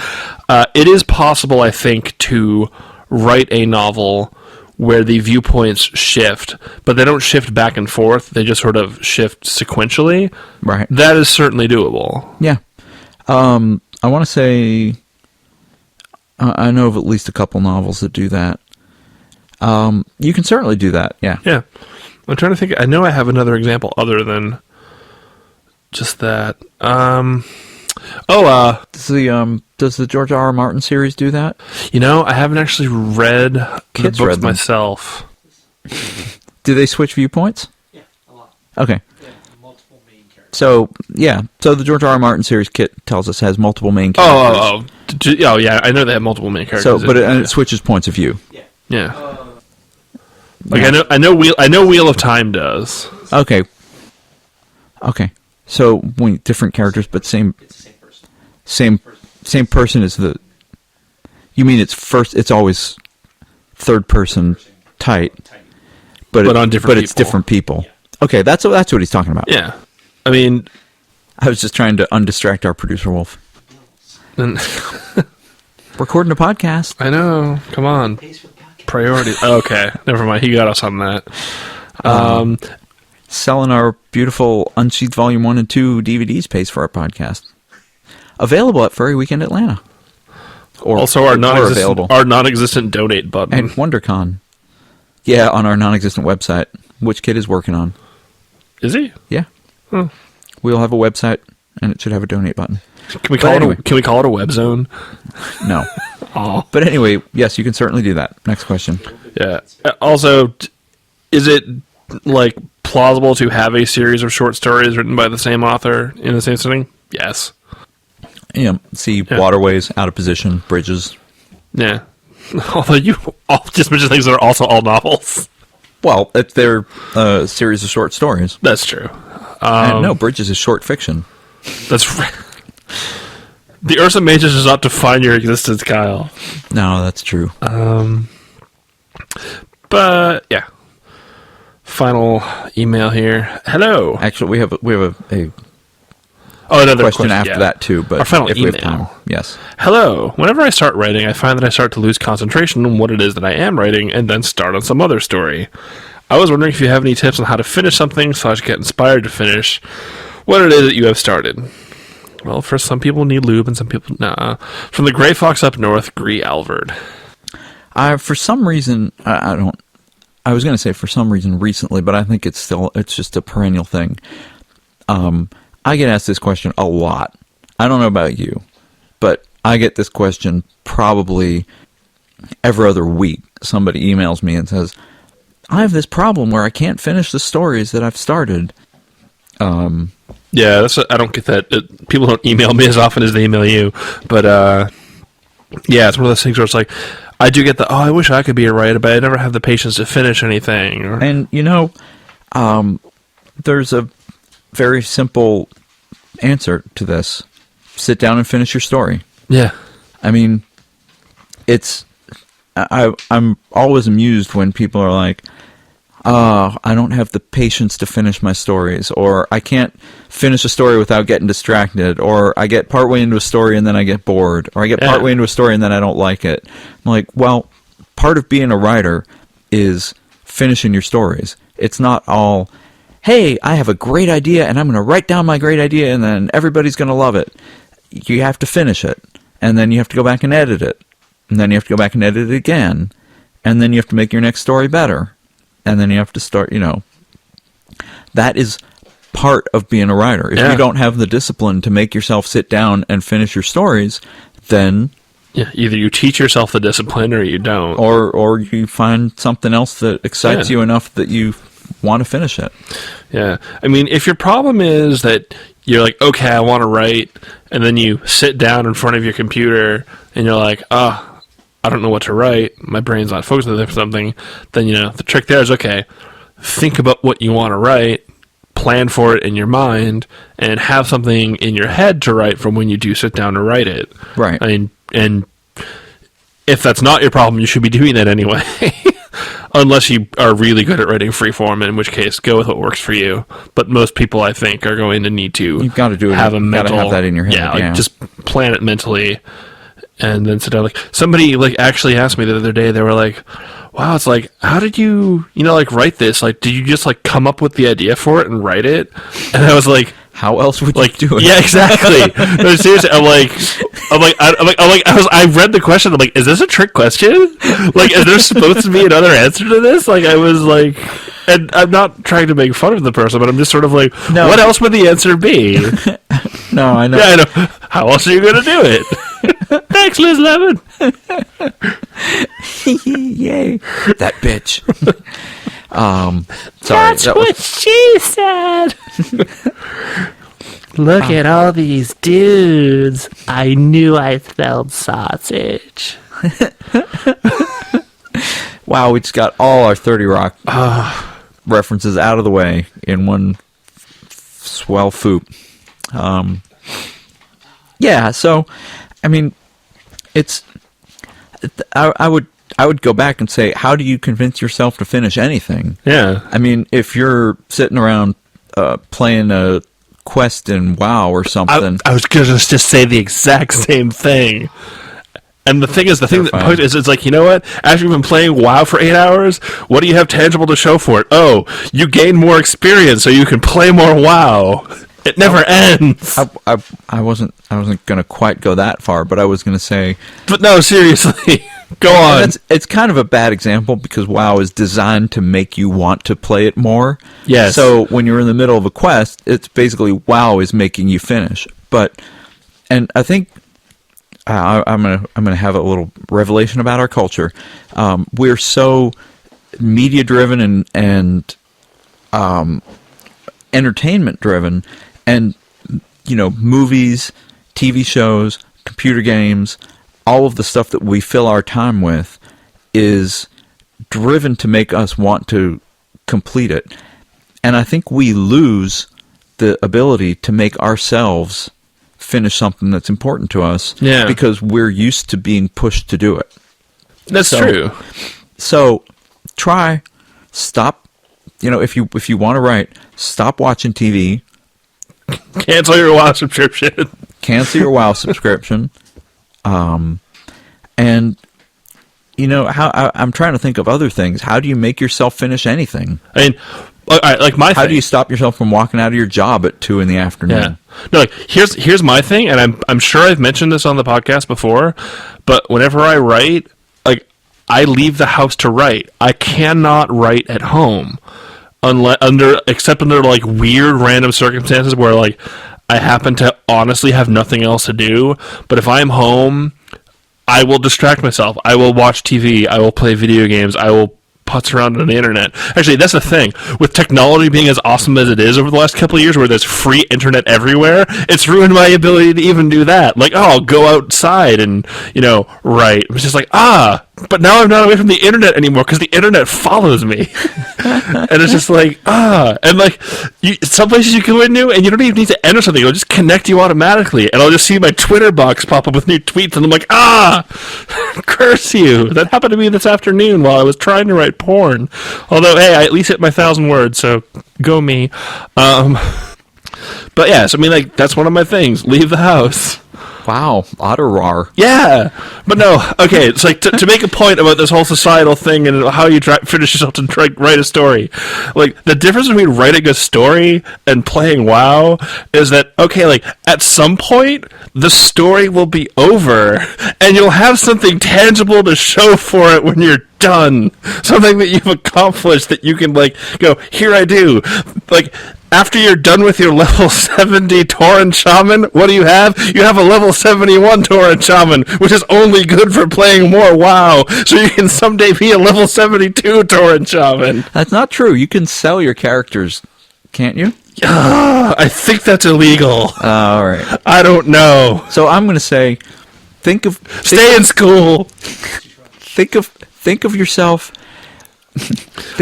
Speaker 3: it is possible, I think, to write a novel where the viewpoints shift, but they don't shift back and forth. They just sort of shift sequentially.
Speaker 2: Right.
Speaker 3: That is certainly doable.
Speaker 2: Yeah. I want to say I know of at least a couple novels that do that. You can certainly do that, yeah.
Speaker 3: Yeah. I'm trying to think. I know I have another example other than just that.
Speaker 2: Does the George R. R. Martin series do that?
Speaker 3: I haven't actually read
Speaker 2: Kids
Speaker 3: the books
Speaker 2: read them.
Speaker 3: myself.
Speaker 2: Do they switch viewpoints?
Speaker 4: Yeah, a lot.
Speaker 2: Okay.
Speaker 4: Yeah, multiple main characters.
Speaker 2: So the George R. R. Martin series, Kit tells us, has multiple main characters.
Speaker 3: Oh, yeah, I know they have multiple main characters.
Speaker 2: So, but it switches points of view.
Speaker 4: Yeah.
Speaker 3: Yeah. Like I know Wheel of Time does.
Speaker 2: Okay. So when different characters, but same
Speaker 4: It's the same person.
Speaker 2: same person as the. You mean it's always third person tight, but
Speaker 3: on different
Speaker 2: it's
Speaker 3: people.
Speaker 2: different people. Okay, that's what he's talking about.
Speaker 3: Yeah. I mean,
Speaker 2: I was just trying to undistract our producer Wolf.
Speaker 3: and,
Speaker 2: Recording a podcast.
Speaker 3: I know. Come on.
Speaker 4: Pays for the podcast.
Speaker 3: Priorities. Okay, never mind. He got us on that.
Speaker 2: Selling our beautiful Unsheathed Volume 1 and 2 DVDs pays for our podcast. Available at Furry Weekend Atlanta. Or
Speaker 3: Also, our
Speaker 2: available.
Speaker 3: non-existent donate button.
Speaker 2: And WonderCon. Yeah, on our non-existent website, which Kid is working on.
Speaker 3: Is he?
Speaker 2: Yeah.
Speaker 3: Hmm.
Speaker 2: We'll have a website, and it should have a donate button.
Speaker 3: Can we call
Speaker 2: anyway.
Speaker 3: it a web zone?
Speaker 2: No.
Speaker 3: Oh,
Speaker 2: But anyway, yes, you can certainly do that. Next question.
Speaker 3: yeah. Also, is it like plausible to have a series of short stories written by the same author in the same setting? Yes.
Speaker 2: Yeah, see Waterways, Out of Position, Bridges.
Speaker 3: Yeah. Although you all just mentioned things that are also all novels.
Speaker 2: Well, they're a series of short stories.
Speaker 3: That's true.
Speaker 2: And no, Bridges is short fiction.
Speaker 3: That's right. The Ursa Majors does not define your existence, Kyle.
Speaker 2: No, that's true.
Speaker 3: But yeah. Final email here. Hello.
Speaker 2: Actually, we have a
Speaker 3: Another
Speaker 2: question after
Speaker 3: yeah.
Speaker 2: that too. But
Speaker 3: Our final
Speaker 2: if we have
Speaker 3: email.
Speaker 2: time, yes.
Speaker 3: Hello. Whenever I start writing, I find that I start to lose concentration on what it is that I am writing and then start on some other story. I was wondering if you have any tips on how to finish something / get inspired to finish what it is that you have started. Well, for some people need lube and some people nah. From the Gray Fox up north, Gree Alvord.
Speaker 2: For some reason, I don't. I was going to say for some reason recently, but I think it's just a perennial thing. I get asked this question a lot. I don't know about you, but I get this question probably every other week. Somebody emails me and says, I have this problem where I can't finish the stories that I've started.
Speaker 3: Yeah, I don't get that. People don't email me as often as they email you. But, yeah, it's one of those things where it's like, I do get I wish I could be a writer, but I never have the patience to finish anything.
Speaker 2: And, there's a very simple answer to this. Sit down and finish your story.
Speaker 3: Yeah.
Speaker 2: I mean, I'm always amused when people are like, I don't have the patience to finish my stories, or I can't finish a story without getting distracted, or I get partway into a story and then I get bored, or I get partway into a story and then I don't like it. I'm like, well, part of being a writer is finishing your stories. It's not all, hey, I have a great idea and I'm going to write down my great idea and then everybody's going to love it. You have to finish it, and then you have to go back and edit it, and then you have to go back and edit it again, and then you have to make your next story better. And then you have to start, that is part of being a writer. If you don't have the discipline to make yourself sit down and finish your stories, then...
Speaker 3: Yeah, either you teach yourself the discipline or you don't.
Speaker 2: Or you find something else that excites you enough that you want to finish it.
Speaker 3: Yeah. I mean, if your problem is that you're like, okay, I want to write, and then you sit down in front of your computer and you're like, I don't know what to write, my brain's not focused on something, then, the trick there is, okay, think about what you want to write, plan for it in your mind, and have something in your head to write from when you do sit down to write it.
Speaker 2: Right.
Speaker 3: I mean, and if that's not your problem, you should be doing that anyway. unless you are really good at writing freeform, in which case go with what works for you. But most people, I think, are going to need to.
Speaker 2: You've got to do it.
Speaker 3: Have a
Speaker 2: You've
Speaker 3: mental,
Speaker 2: got to have that in your head.
Speaker 3: Yeah, like just plan it mentally, and then sit down. Like somebody like actually asked me the other day. They were like, "Wow, it's like, how did you like write this? Like, did you just like come up with the idea for it and write it?" And I was like,
Speaker 2: how else would
Speaker 3: like
Speaker 2: you do it?
Speaker 3: Yeah, exactly. No, seriously, I read the question. I'm like, is this a trick question? Like, is there supposed to be another answer to this? Like, I was like, and I'm not trying to make fun of the person, but I'm just sort of like,
Speaker 2: No.
Speaker 3: what else would the answer be?
Speaker 2: No, I know.
Speaker 3: Yeah, I know. How else are you going to do it? Thanks, Liz Lemon.
Speaker 2: Yay, that bitch. Sorry,
Speaker 3: That's
Speaker 2: that
Speaker 3: what
Speaker 2: was,
Speaker 3: she said. Look at all these dudes. I knew I smelled sausage.
Speaker 2: wow. We just got all our 30 Rock references out of the way in one swell foop. Yeah, so I mean, it's. I would go back and say, how do you convince yourself to finish anything?
Speaker 3: Yeah.
Speaker 2: I mean, if you're sitting around playing a quest in WoW or something.
Speaker 3: I was going to just say the exact same thing. And the thing is, it's like, you know what? After you've been playing WoW for 8 hours, what do you have tangible to show for it? Oh, you gain more experience so you can play more WoW. It never ends.
Speaker 2: I wasn't going to quite go that far, but I was going to say.
Speaker 3: But no, seriously. Go on.
Speaker 2: It's kind of a bad example because WoW is designed to make you want to play it more.
Speaker 3: Yes.
Speaker 2: So when you're in the middle of a quest, it's basically WoW is making you finish. And I think I'm gonna have a little revelation about our culture. We're so media driven and entertainment driven, and movies, TV shows, computer games. All of the stuff that we fill our time with is driven to make us want to complete it. And I think we lose the ability to make ourselves finish something that's important to us because we're used to being pushed to do it.
Speaker 3: That's true.
Speaker 2: So stop, if you want to write, stop watching TV.
Speaker 3: Cancel your WoW subscription.
Speaker 2: Cancel your WoW subscription. And I'm trying to think of other things. How do you make yourself finish anything?
Speaker 3: I mean, like my
Speaker 2: how
Speaker 3: thing.
Speaker 2: do you stop yourself from walking out of your job at 2 PM?
Speaker 3: Yeah. No, like here's my thing, and I'm sure I've mentioned this on the podcast before, but whenever I write, like I leave the house to write. I cannot write at home except under like weird random circumstances where like I happen to honestly have nothing else to do. But if I'm home, I will distract myself. I will watch TV. I will play video games. I will putz around on the internet. Actually, that's the thing. With technology being as awesome as it is over the last couple of years where there's free internet everywhere, it's ruined my ability to even do that. Like, I'll go outside and, write. It's just like, but now I'm not away from the internet anymore because the internet follows me. And it's just like, and like, some places you go into and you don't even need to enter something. It'll just connect you automatically. And I'll just see my Twitter box pop up with new tweets and I'm like, curse you. That happened to me this afternoon while I was trying to write porn. Although, hey, I at least hit my 1,000 words, so go me. But yeah, so I mean, like, that's one of my things. Leave the house.
Speaker 2: Wow, Otterar.
Speaker 3: Yeah, but no, okay, it's like, to make a point about this whole societal thing and how you finish yourself to write a story, like, the difference between writing a story and playing WoW is that, okay, like, at some point, the story will be over, and you'll have something tangible to show for it when you're done. Something that you've accomplished that you can, like, go, here I do. Like, after you're done with your level 70 Tauren Shaman, what do you have? You have a level 71 Tauren Shaman, which is only good for playing more WoW, so you can someday be a level 72 Tauren Shaman.
Speaker 2: That's not true. You can sell your characters, can't you?
Speaker 3: I think that's illegal.
Speaker 2: All right.
Speaker 3: I don't know.
Speaker 2: So I'm going to say,
Speaker 3: stay in school.
Speaker 2: Think of yourself.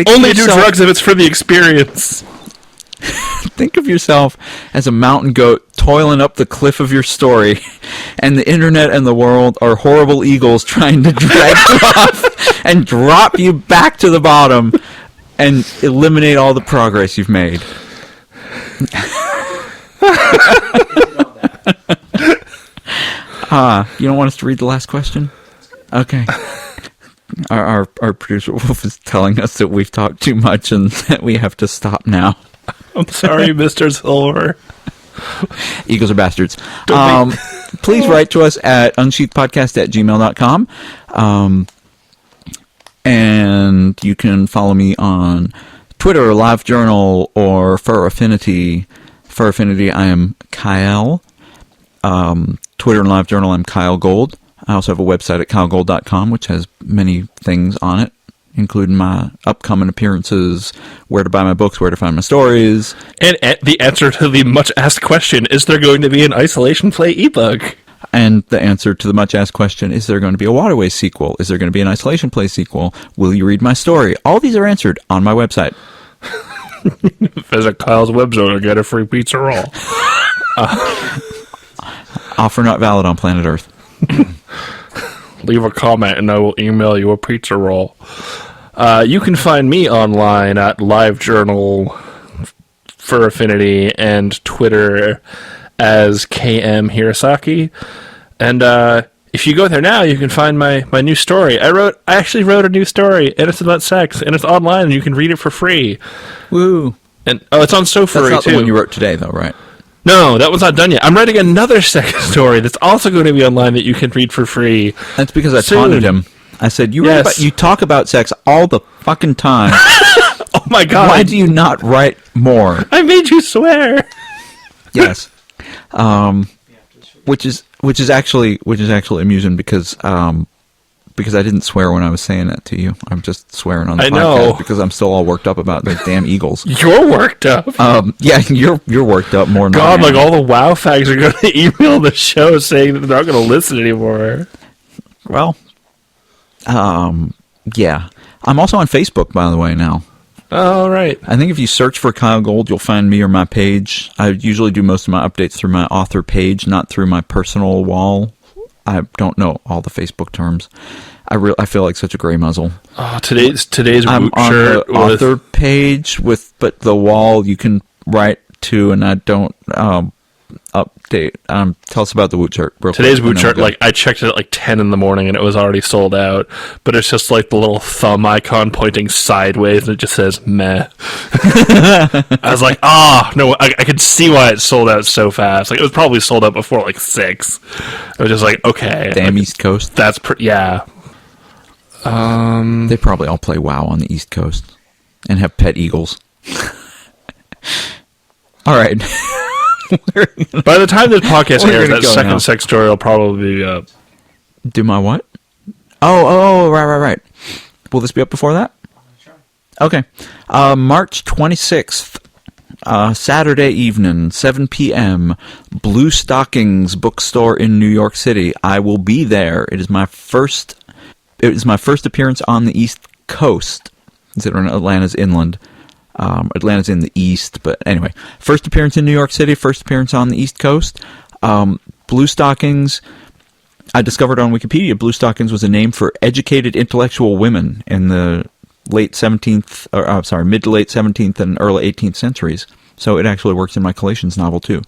Speaker 3: Only do drugs if it's for the experience.
Speaker 2: Think of yourself as a mountain goat toiling up the cliff of your story, and the internet and the world are horrible eagles trying to drag you off and drop you back to the bottom and eliminate all the progress you've made. You don't want us to read the last question? Okay. Our producer Wolf is telling us that we've talked too much and that we have to stop now.
Speaker 3: I'm sorry, Mr. Silver.
Speaker 2: Eagles are bastards. Please write to us at unsheathedpodcast@gmail.com. And you can follow me on Twitter, LiveJournal, or Fur Affinity. Fur Affinity, I am Kyle. Twitter and LiveJournal, I'm Kyle Gold. I also have a website at kylegold.com, which has many things on it, including my upcoming appearances, where to buy my books, where to find my stories.
Speaker 3: And the answer to the much-asked question, is there going to be an Isolation Play ebook?
Speaker 2: And the answer to the much-asked question, is there going to be a Waterways sequel? Is there going to be an Isolation Play sequel? Will you read my story? All these are answered on my website.
Speaker 3: Visit Kyle's website and get a free pizza roll.
Speaker 2: Offer not valid on planet Earth.
Speaker 3: Leave a comment and I will email you a pizza roll. You can find me online at LiveJournal, Fur Affinity, and Twitter as KM Hirosaki. And if you go there now, you can find my new story. I actually wrote a new story, and it's about sex, and it's online, and you can read it for free.
Speaker 2: Woo!
Speaker 3: And it's on So Furry,
Speaker 2: That's not
Speaker 3: too.
Speaker 2: the one you wrote today, though, right?
Speaker 3: No, that one's not done yet. I'm writing another sex story that's also going to be online that you can read for free.
Speaker 2: That's because I
Speaker 3: Soon.
Speaker 2: taunted him. I said,
Speaker 3: Yes.
Speaker 2: you talk about sex all the fucking time.
Speaker 3: Oh my god.
Speaker 2: Why do you not write more?
Speaker 3: I made you swear.
Speaker 2: Yes. Which is actually amusing because I didn't swear when I was saying that to you. I'm just swearing on the
Speaker 3: I
Speaker 2: podcast
Speaker 3: know.
Speaker 2: because I'm still all worked up about those damn Eagles.
Speaker 3: You're worked up.
Speaker 2: Yeah, you're worked up more than
Speaker 3: God,
Speaker 2: I am.
Speaker 3: like all the WoW fags are going to email the show saying that they're not going to listen anymore.
Speaker 2: Well, yeah. I'm also on Facebook, by the way, now.
Speaker 3: All right.
Speaker 2: I think if you search for Kyle Gold, you'll find me or my page. I usually do most of my updates through my author page, not through my personal wall. I don't know all the Facebook terms. I feel like such a gray muzzle.
Speaker 3: Oh, today's
Speaker 2: I'm
Speaker 3: Woot
Speaker 2: on
Speaker 3: shirt
Speaker 2: the author page but the wall you can write to, and I don't update. Tell us about the Woot shirt.
Speaker 3: Today's Woot shirt, like, I checked it at like 10 in the morning and it was already sold out, but it's just like the little thumb icon pointing sideways and it just says meh. I was like, no, I could see why it sold out so fast. Like, it was probably sold out before like 6. I was just like, okay.
Speaker 2: Damn
Speaker 3: like,
Speaker 2: East Coast.
Speaker 3: That's yeah.
Speaker 2: They probably all play WoW on the East Coast and have pet eagles. All right.
Speaker 3: By the time this podcast
Speaker 2: We're
Speaker 3: airs,
Speaker 2: gonna
Speaker 3: that
Speaker 2: go
Speaker 3: second
Speaker 2: now.
Speaker 3: sex story will probably be up.
Speaker 2: Do my what? Oh, right. Will this be up before that? Okay. March 26th, Saturday evening, 7 p.m., Blue Stockings bookstore in New York City. I will be there. It is my first appearance on the East Coast, considering Atlanta's inland. Atlanta's in the east, but anyway. First appearance in New York City, first appearance on the East Coast. Blue Stockings, I discovered on Wikipedia, Blue Stockings was a name for educated intellectual women in the mid to late 17th and early 18th centuries. So it actually works in my collations novel, too.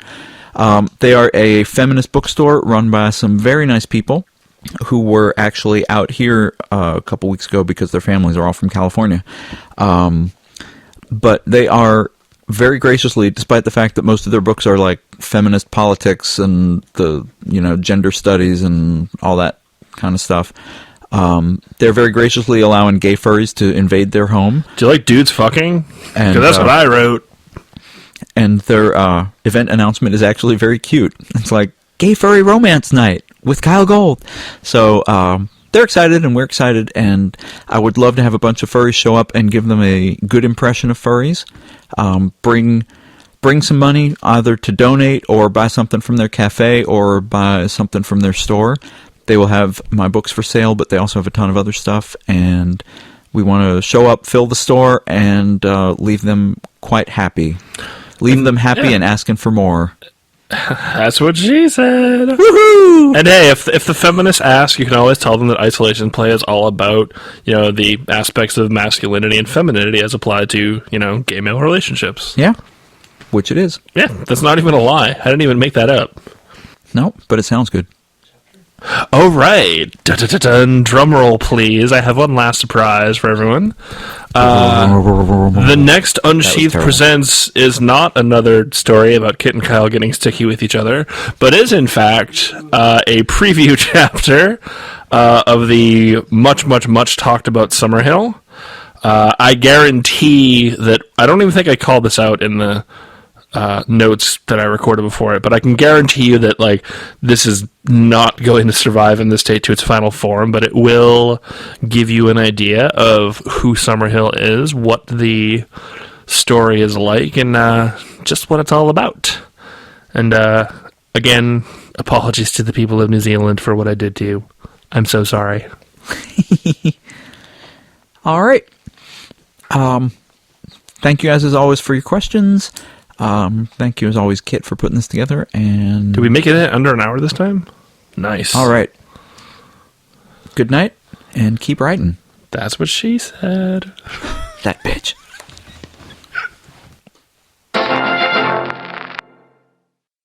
Speaker 2: They are a feminist bookstore run by some very nice people who were actually out here a couple weeks ago because their families are all from California. But they are very graciously, despite the fact that most of their books are like feminist politics and the gender studies and all that kind of stuff, they're very graciously allowing gay furries to invade their home.
Speaker 3: Do you like dudes fucking?
Speaker 2: And
Speaker 3: Because that's what I wrote.
Speaker 2: And their event announcement is actually very cute. It's like, Gay Furry Romance Night with Kyle Gold. So they're excited and we're excited, and I would love to have a bunch of furries show up and give them a good impression of furries. Bring some money either to donate or buy something from their cafe or buy something from their store. They will have my books for sale, but they also have a ton of other stuff, and we want to show up, fill the store, and leave them quite happy. Leaving them happy and asking for more.
Speaker 3: That's what she said. Woohoo! And hey, if the feminists ask, you can always tell them that isolation play is all about, the aspects of masculinity and femininity as applied to, gay male relationships.
Speaker 2: Yeah, which it is.
Speaker 3: Yeah, that's not even a lie. I didn't even make that up.
Speaker 2: No, but it sounds good.
Speaker 3: All right. Dun-dun-dun-dun. Drum roll, please. I have one last surprise for everyone. The next Unsheathed Presents is not another story about Kit and Kyle getting sticky with each other, but is, in fact, a preview chapter of the much, much, much talked about Summerhill. I guarantee that... I don't even think I called this out in the notes that I recorded before it, but I can guarantee you that this is not going to survive in this state to its final form, but it will give you an idea of who Summerhill is, what the story is like, and just what it's all about. And again, apologies to the people of New Zealand for what I did to you. I'm so sorry.
Speaker 2: All right. Thank you guys as always for your questions. Thank you as always, Kit, for putting this together. And
Speaker 3: did we make it under an hour this time? Nice.
Speaker 2: All right. Good night, and keep writing.
Speaker 3: That's what she said.
Speaker 2: That bitch.